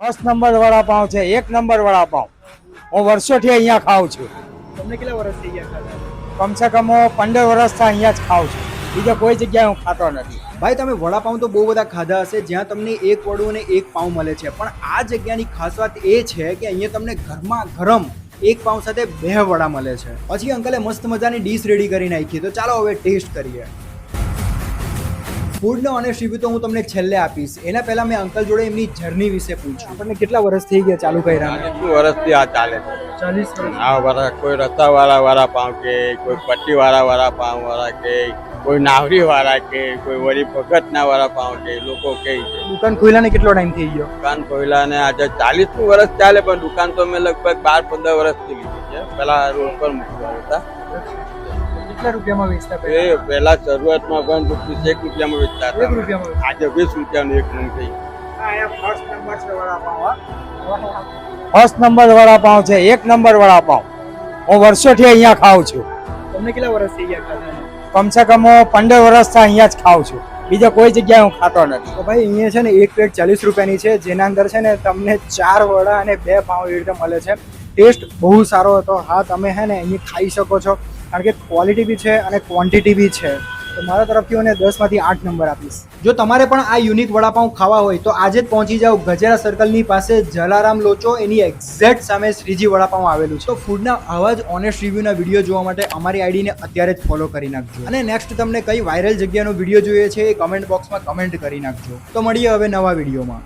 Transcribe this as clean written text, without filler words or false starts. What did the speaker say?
First number vada pav છે, એક number vada pav. હું વર્ષોથી અહીંયા ખાઉં છું. તમને કેટલા વર્ષ થઈ ગયા ખાધા? કમસે કમ હું 15 વર્ષથી અહીંયા જ ખાઉં છું. બીજા કોઈ જગ્યાએ હું ખાતો નથી. ભાઈ તમે વડાપાઉં તો બહુ બધા ખાધા હશે જ્યાં તમને એક વડું અને એક પાઉં મળે છે, પણ આ જગ્યાની ખાસ વાત એ છે કે અહીંયા તમને ગરમા ગરમ એક પાઉં સાથે 2 વડા મળે છે. પછી અંકલે મસ્ત મજાની ડીશ રેડી કરી નાખી, તો ચાલો હવે ટેસ્ટ કરીએ. ફૂડનો ઓનેસ્ટ રિવ્યુ તો હું તમને છેલ્લે આપીશ. એના પહેલા મેં અંકલ જોડે એમની જર્ની વિશે પૂછ્યું. આપણને કેટલા વર્ષ થઈ ગયા ચાલુ કર્યા? કેટલું વર્ષથી આ ચાલે છે? 40 વર્ષ. આ વડા કોઈ રસાવાળા વડાપાઉં કે કોઈ પટ્ટીવાળા વડાપાઉં વાળા કે કોઈ નાવરી વાળા કે કોઈ વળી ભગતના વડાપાઉં કે લોકો કહે છે. દુકાન ખોલ્યાને કેટલો ટાઈમ થઈ ગયો? દુકાન ખોલ્યાને આજે 40 વર્ષ ચાલે, પણ દુકાન તો મેં લગભગ 12-15 વર્ષથી લીધી છે. પેલા રોડ પર મૂકવા હતા. કેટલા રૂપિયામાં વેચતા? એ પહેલા શરૂઆતમાં પણ 1 રૂપિયામાં વેચતા હતા. 1 રૂપિયામાં. આજે 20 રૂપિયાનું એક નંગ થઈ. ફર્સ્ટ નંબર છે વડાપાઉં. ફર્સ્ટ નંબર વડાપાઉં છે, એક નંબર વડાપાઉં. હું વર્ષોથી અહીંયા ખાઉં છું. તમને કેટલા વર્ષ થઈ ગયા ખાધા? કમસે કમ હું 15 વર્ષથી અહીંયા જ ખાઉં છું. બીજા કોઈ જગ્યાએ હું ખાતો નથી. તો ભાઈ અહીંયા છે ને એક પ્લેટ 40 રૂપિયાની છે, જેના અંદર છે ને તમને 4 વડા અને 2 પાઉં એવી રીતે મળે છે. ટેસ્ટ બહુ સારો હતો. હા, તમે હે ને અહીં ખાઈ શકો છો, કારણ કે ક્વોલિટી બી છે અને ક્વોન્ટિટી બી છે. તો મારા તરફથી હું 10માંથી 8 નંબર આપીશ. જો તમારે પણ આ યુનિક વડાપાઉં ખાવા હોય તો આજે જ પહોંચી જાઓ ગજેરા સર્કલની પાસે જલારામ લોચો, એની એક્ઝેક્ટ સામે શ્રીજી વડાપાઉં આવેલું છે. તો ફૂડના આવા જ ઓનેસ્ટ રિવ્યુના વિડીયો જોવા માટે અમારી આઈડીને અત્યારે જ ફોલો કરી નાખજો. અને નેક્સ્ટ તમને કઈ વાયરલ જગ્યાનો વિડીયો જોઈએ છે એ કમેન્ટ બોક્સમાં કમેન્ટ કરી નાખજો. તો મળીએ હવે નવા વિડીયોમાં.